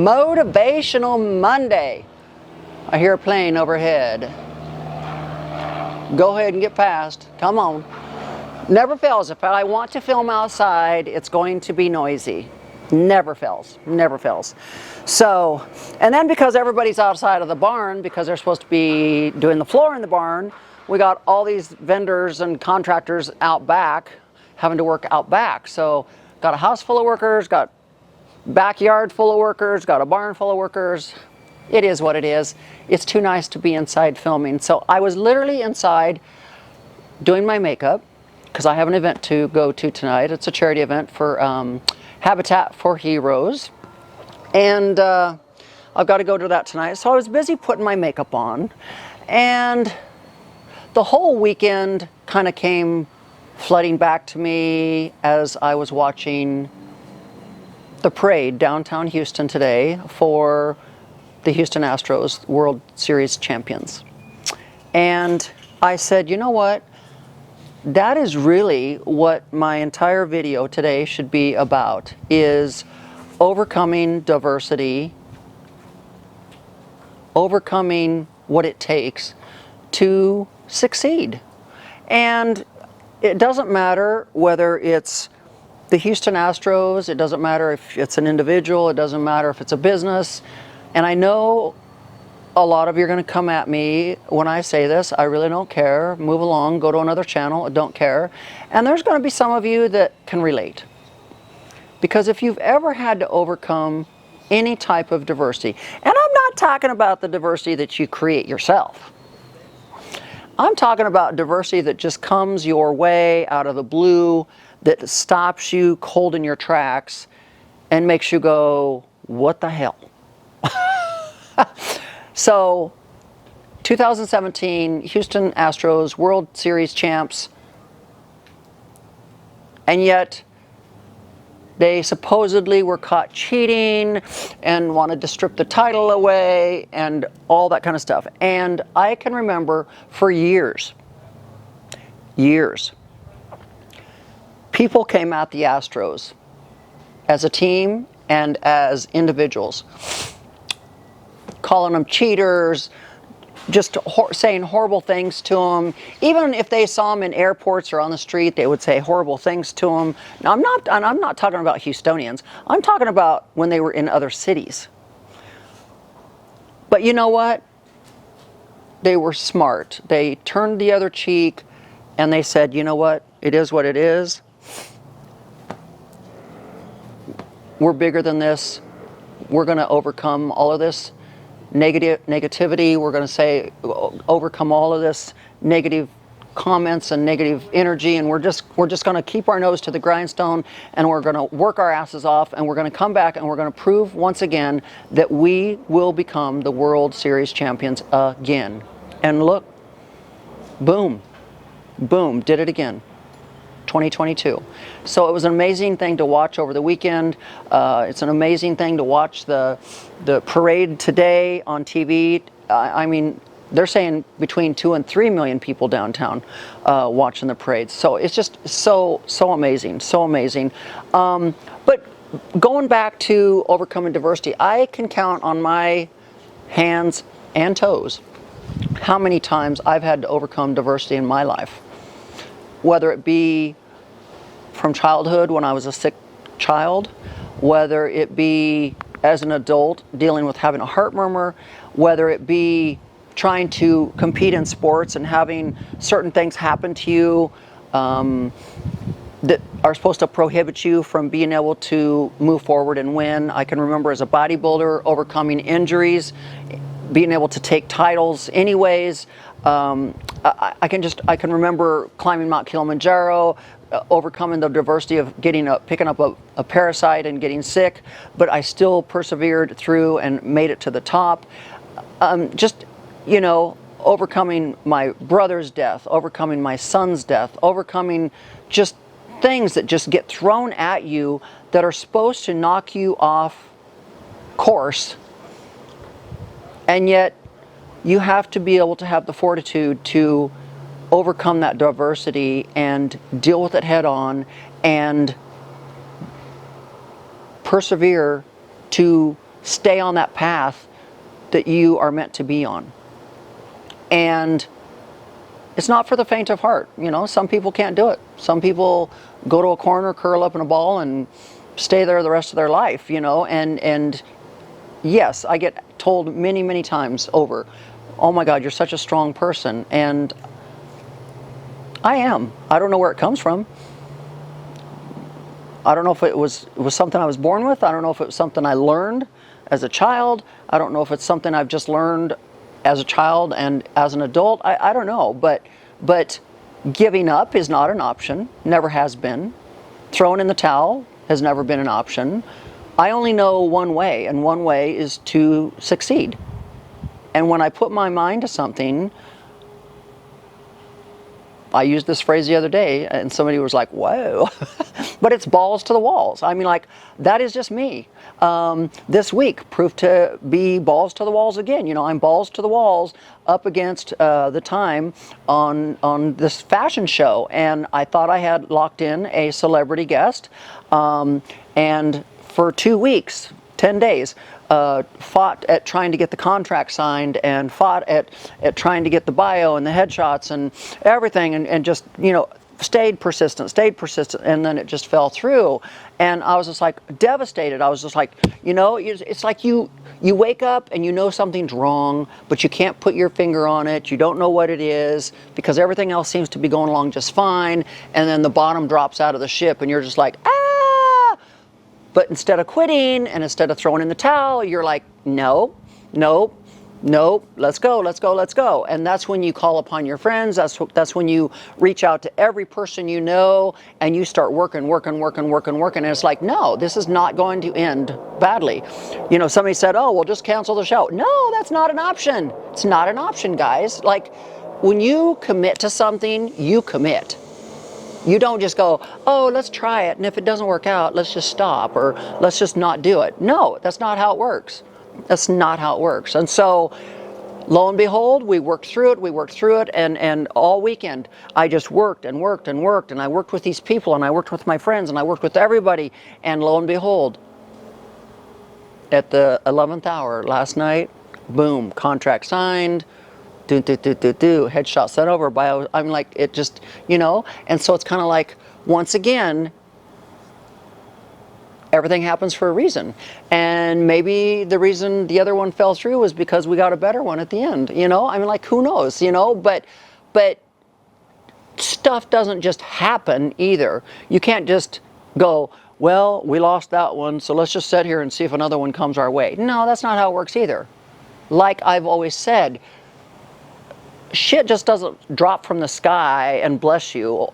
Motivational Monday. I hear a plane overhead. Go ahead and get past. Come on. Never fails. If I want to film outside, it's going to be noisy. Never fails. Never fails. So, and then because everybody's outside of the barn, because they're supposed to be doing the floor in the barn, we got all these vendors and contractors out back, having to work out back. So, got a house full of workers, got backyard full of workers, got a barn full of workers. It is what it is. It's too nice to be inside filming. So I was literally inside doing my makeup because I have an event to go to tonight. It's a charity event for Habitat for Heroes. And I've got to go to that tonight. So I was busy putting my makeup on. And the whole weekend kind of came flooding back to me as I was watching the parade downtown Houston today for the Houston Astros World Series champions. And I said, you know what? That is really what my entire video today should be about, is overcoming diversity, overcoming what it takes to succeed. And it doesn't matter whether it's the Houston Astros, it doesn't matter if it's an individual, it doesn't matter if it's a business. And I know a lot of you are going to come at me when I say this. I really don't care. Move along, go to another channel, I don't care. And there's going to be some of you that can relate. Because if you've ever had to overcome any type of diversity, and I'm not talking about the diversity that you create yourself. I'm talking about diversity that just comes your way out of the blue, that stops you cold in your tracks and makes you go, what the hell? So, 2017 Houston Astros World Series champs, and yet they supposedly were caught cheating and wanted to strip the title away and all that kind of stuff. And I can remember for years, people came at the Astros as a team and as individuals, calling them cheaters, just saying horrible things to them. Even if they saw them in airports or on the street, they would say horrible things to them. Now, I'm not talking about Houstonians. I'm talking about when they were in other cities. But you know what? They were smart. They turned the other cheek and they said, you know what? It is what it is. We're bigger than this. We're going to overcome all of this negativity. We're going to say overcome all of this negative comments and negative energy, and we're just going to keep our nose to the grindstone, and we're going to work our asses off, and we're going to come back and we're going to prove once again that we will become the World Series champions again. And look, boom, did it again. 2022. So it was an amazing thing to watch over the weekend. It's an amazing thing to watch the parade today on TV. I mean, they're saying between 2 and 3 million people downtown watching the parade. So it's just so amazing, so amazing. But going back to overcoming diversity, I can count on my hands and toes how many times I've had to overcome diversity in my life. Whether it be from childhood when I was a sick child, whether it be as an adult dealing with having a heart murmur, whether it be trying to compete in sports and having certain things happen to you that are supposed to prohibit you from being able to move forward and win. I can remember as a bodybuilder overcoming injuries, being able to take titles anyways. I can remember climbing Mount Kilimanjaro, overcoming the diversity of picking up a parasite and getting sick, but I still persevered through and made it to the top. Overcoming my brother's death, overcoming my son's death, overcoming just things that just get thrown at you that are supposed to knock you off course, and yet you have to be able to have the fortitude to overcome that diversity and deal with it head on and persevere to stay on that path that you are meant to be on. And it's not for the faint of heart. Some people can't do it. Some people go to a corner, curl up in a ball, and stay there the rest of their life, and yes, I get told many, many times over, oh my God, you're such a strong person. And I am. I don't know where it comes from. I don't know if it was something I was born with. I don't know if it was something I learned as a child. I don't know if it's something I've just learned as a child and as an adult. I don't know. But giving up is not an option. Never has been. Throwing in the towel has never been an option. I only know one way, and one way is to succeed. And when I put my mind to something, I used this phrase the other day, and somebody was like, whoa, but it's balls to the walls. I mean, like, that is just me. This week proved to be balls to the walls again. I'm balls to the walls up against the time on this fashion show, and I thought I had locked in a celebrity guest, and for 2 weeks, 10 days, fought at trying to get the contract signed, and fought at trying to get the bio and the headshots and everything, and just, stayed persistent, and then it just fell through. And I was just like devastated. I was just like, it's like you wake up and you know something's wrong, but you can't put your finger on it. You don't know what it is because everything else seems to be going along just fine. And then the bottom drops out of the ship and you're just like, ah! But instead of quitting and instead of throwing in the towel, you're like, no, let's go. And that's when you call upon your friends. That's when you reach out to every person you know, and you start working. And it's like, no, this is not going to end badly. Somebody said, oh, well, just cancel the show. No, that's not an option. It's not an option, guys. Like, when you commit to something, you commit. You don't just go, oh, let's try it, and if it doesn't work out, let's just stop, or let's just not do it. No, that's not how it works. That's not how it works. And so, lo and behold, we worked through it, and all weekend, I just worked, and I worked with these people, and I worked with my friends, and I worked with everybody, and lo and behold, at the 11th hour last night, boom, contract signed, headshot sent over, bio. I'm like, it just, and so it's kind of like, once again, everything happens for a reason. And maybe the reason the other one fell through was because we got a better one at the end, I mean, like, who knows, but stuff doesn't just happen either. You can't just go, well, we lost that one, so let's just sit here and see if another one comes our way. No, that's not how it works either. Like I've always said, shit just doesn't drop from the sky and bless you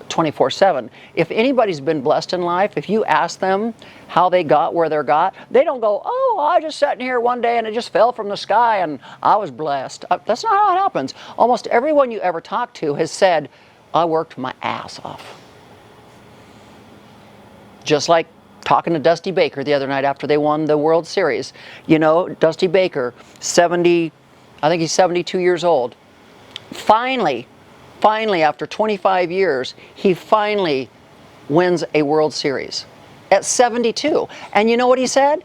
24/7. If anybody's been blessed in life, if you ask them how they got where they got, they don't go, oh, I just sat in here one day and it just fell from the sky and I was blessed. That's not how it happens. Almost everyone you ever talk to has said, I worked my ass off. Just like talking to Dusty Baker the other night after they won the World Series. Dusty Baker, I think he's 72 years old. Finally, after 25 years, he finally wins a World Series at 72. And you know what he said?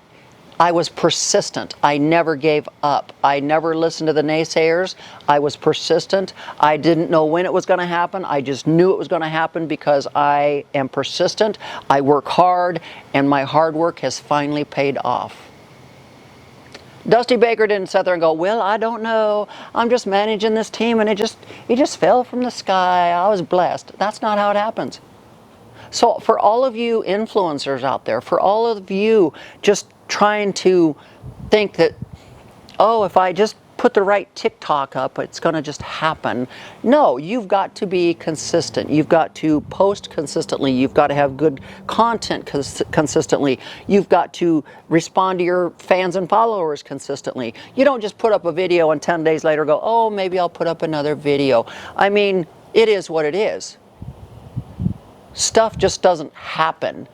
I was persistent. I never gave up. I never listened to the naysayers. I was persistent. I didn't know when it was going to happen. I just knew it was going to happen because I am persistent. I work hard, and my hard work has finally paid off. Dusty Baker didn't sit there and go, well, I don't know. I'm just managing this team and it just fell from the sky. I was blessed. That's not how it happens. So for all of you influencers out there, for all of you just trying to think that, oh, if I just put the right TikTok up, it's going to just happen. No, you've got to be consistent. You've got to post consistently. You've got to have good content consistently. You've got to respond to your fans and followers consistently. You don't just put up a video and 10 days later go, oh, maybe I'll put up another video. I mean, it is what it is. Stuff just doesn't happen.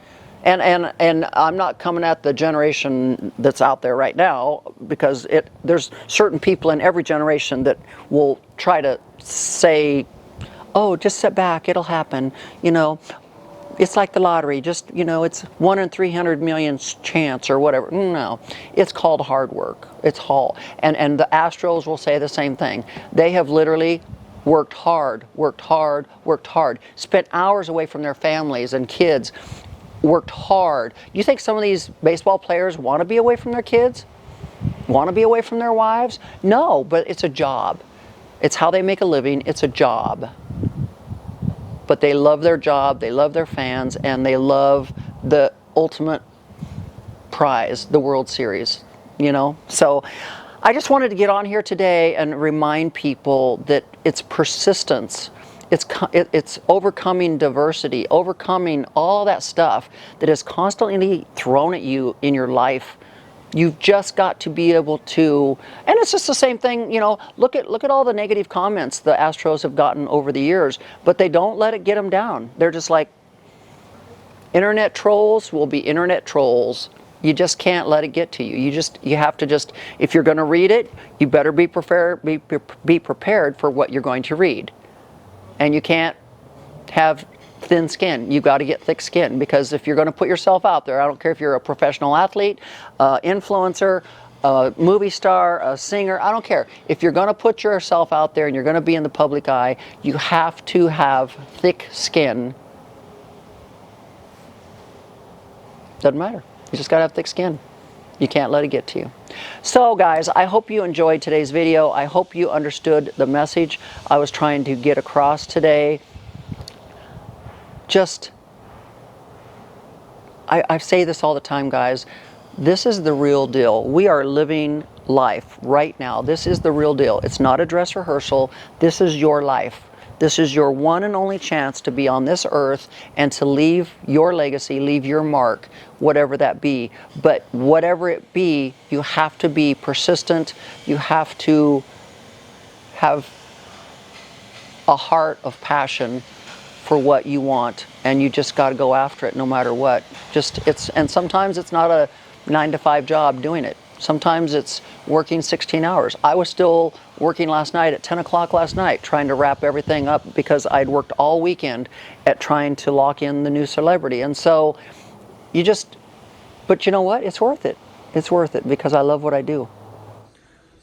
And I'm not coming at the generation that's out there right now, because there's certain people in every generation that will try to say, oh, just sit back, it'll happen, It's like the lottery, just, you know, it's 1 in 300 million chance or whatever. No, it's called hard work. It's all, and the Astros will say the same thing. They have literally worked hard, worked hard, worked hard, spent hours away from their families and kids, worked hard. You think some of these baseball players want to be away from their kids? Want to be away from their wives? No, but it's a job. It's how they make a living. It's a job. But they love their job, they love their fans, and they love the ultimate prize, the World Series, you know? So I just wanted to get on here today and remind people that it's persistence. It's overcoming diversity, overcoming all that stuff that is constantly thrown at you in your life. You've just got to be able to, and it's just the same thing, you know, look at all the negative comments the Astros have gotten over the years, but they don't let it get them down. They're just like, internet trolls will be internet trolls. You just can't let it get to you. You have to just, if you're going to read it, you better be prepared for what you're going to read. And you can't have thin skin. You've got to get thick skin, because if you're going to put yourself out there, I don't care if you're a professional athlete, influencer, a movie star, a singer, I don't care. If you're going to put yourself out there and you're going to be in the public eye, you have to have thick skin. Doesn't matter. You just got to have thick skin. You can't let it get to you. So guys, I hope you enjoyed today's video. I hope you understood the message I was trying to get across today. Just, I say this all the time, guys. This is the real deal. We are living life right now. This is the real deal. It's not a dress rehearsal. This is your life. This is your one and only chance to be on this earth and to leave your legacy, leave your mark, whatever that be. But whatever it be, you have to be persistent. You have to have a heart of passion for what you want, and you just got to go after it no matter what. And sometimes it's not a 9-to-5 job doing it. Sometimes it's working 16 hours. I was still working last night at 10 o'clock last night, trying to wrap everything up because I'd worked all weekend at trying to lock in the new celebrity. And so but you know what? It's worth it. It's worth it because I love what I do.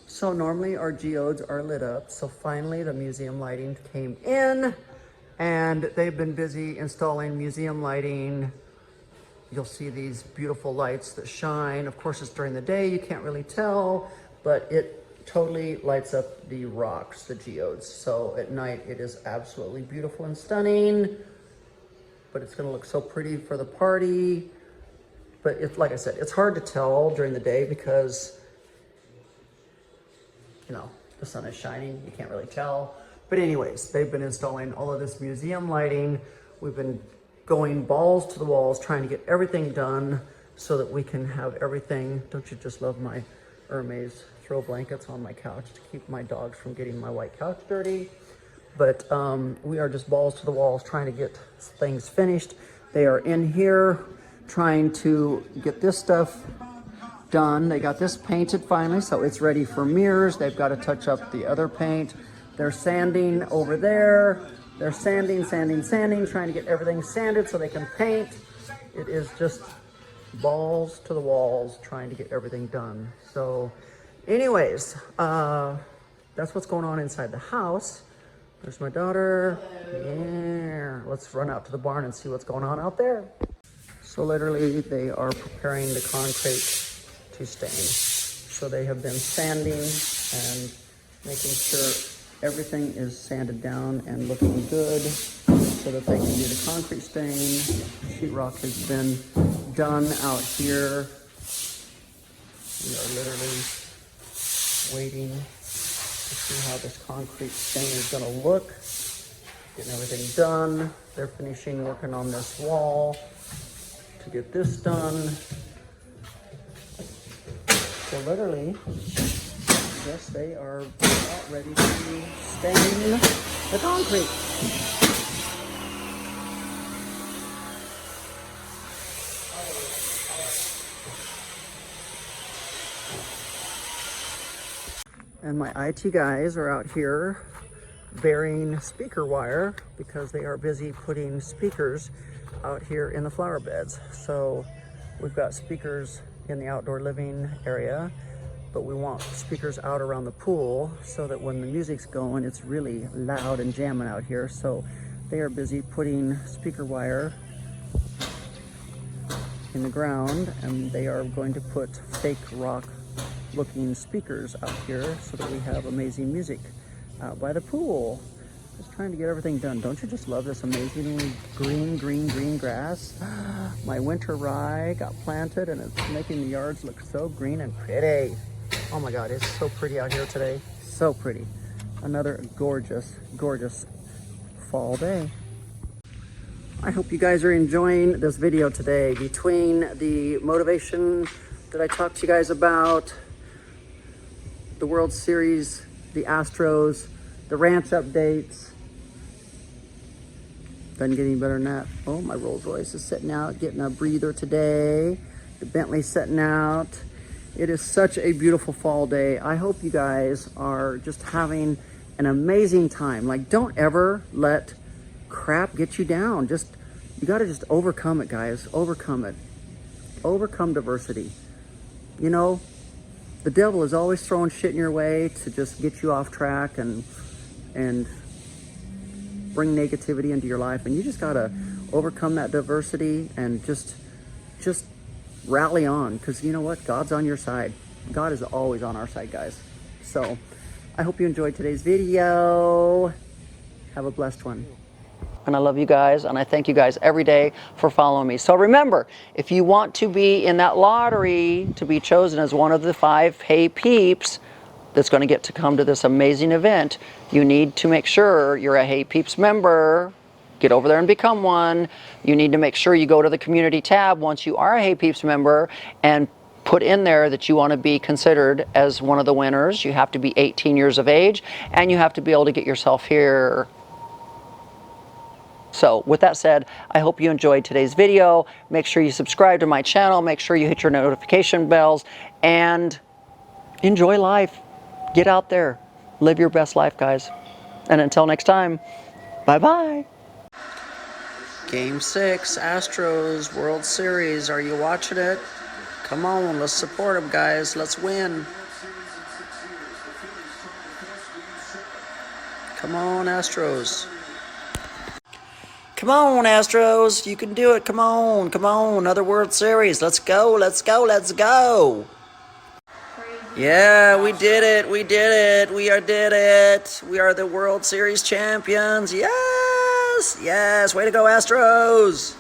So normally our geodes are lit up. So finally the museum lighting came in. And they've been busy installing museum lighting. You'll see these beautiful lights that shine. Of course, it's during the day, you can't really tell, but it totally lights up the rocks, the geodes. So at night, it is absolutely beautiful and stunning, but it's gonna look so pretty for the party. But like I said, it's hard to tell during the day because, you know, the sun is shining, you can't really tell. But anyways, they've been installing all of this museum lighting. We've been going balls to the walls, trying to get everything done so that we can have everything. Don't you just love my Hermes throw blankets on my couch to keep my dogs from getting my white couch dirty? But we are just balls to the walls trying to get things finished. They are in here trying to get this stuff done. They got this painted finally, so it's ready for mirrors. They've got to touch up the other paint. They're sanding over there. They're sanding, trying to get everything sanded so they can paint. It is just balls to the walls trying to get everything done. So anyways, that's what's going on inside the house. There's my daughter. Yeah, let's run out to the barn and see what's going on out there. So literally they are preparing the concrete to stain. So they have been sanding and making sure everything is sanded down and looking good so that they can do the concrete stain. Sheetrock has been done out here. We are literally waiting to see how this concrete stain is going to look. Getting everything done. They're finishing working on this wall to get this done. So literally, yes, they are about ready to stain the concrete. And my IT guys are out here burying speaker wire because they are busy putting speakers out here in the flower beds. So we've got speakers in the outdoor living area, but we want speakers out around the pool so that when the music's going, it's really loud and jamming out here. So they are busy putting speaker wire in the ground, and they are going to put fake rock looking speakers out here so that we have amazing music out by the pool. Just trying to get everything done. Don't you just love this amazingly green grass? My winter rye got planted and it's making the yards look so green and pretty. Oh my God, it's so pretty out here today. So pretty. Another gorgeous fall day. I hope you guys are enjoying this video today. Between the motivation that I talked to you guys about, the World Series, the Astros, the ranch updates. Doesn't get any better than that. Oh, my Rolls Royce is sitting out, getting a breather today. The Bentley's sitting out. It is such a beautiful fall day. I hope you guys are just having an amazing time. Like, don't ever let crap get you down. You got to just overcome it, guys. Overcome it. Overcome diversity. You know, the devil is always throwing shit in your way to just get you off track and bring negativity into your life. And you just got to overcome that diversity and just rally on, because you know what? God's on your side. God is always on our side, guys. So I hope you enjoyed today's video. Have a blessed one. And I love you guys, and I thank you guys every day for following me. So remember, if you want to be in that lottery to be chosen as one of the 5 Hey Peeps that's going to get to come to this amazing event, you need to make sure you're a Hey Peeps member. Get over there and become one. You need to make sure you go to the community tab once you are a Hey Peeps member and put in there that you want to be considered as one of the winners. You have to be 18 years of age, and you have to be able to get yourself here. So with that said, I hope you enjoyed today's video. Make sure you subscribe to my channel. Make sure you hit your notification bells and enjoy life. Get out there. Live your best life, guys. And until next time, bye-bye. Game 6, Astros World Series. Are you watching it? Come on, let's support them, guys. Let's win. Come on, Astros. Come on, Astros. You can do it. Come on. Come on. Another World Series. Let's go. Let's go. Let's go. Yeah, we did it. We did it. We did it. We are the World Series champions. Yes. Yes. Way to go, Astros.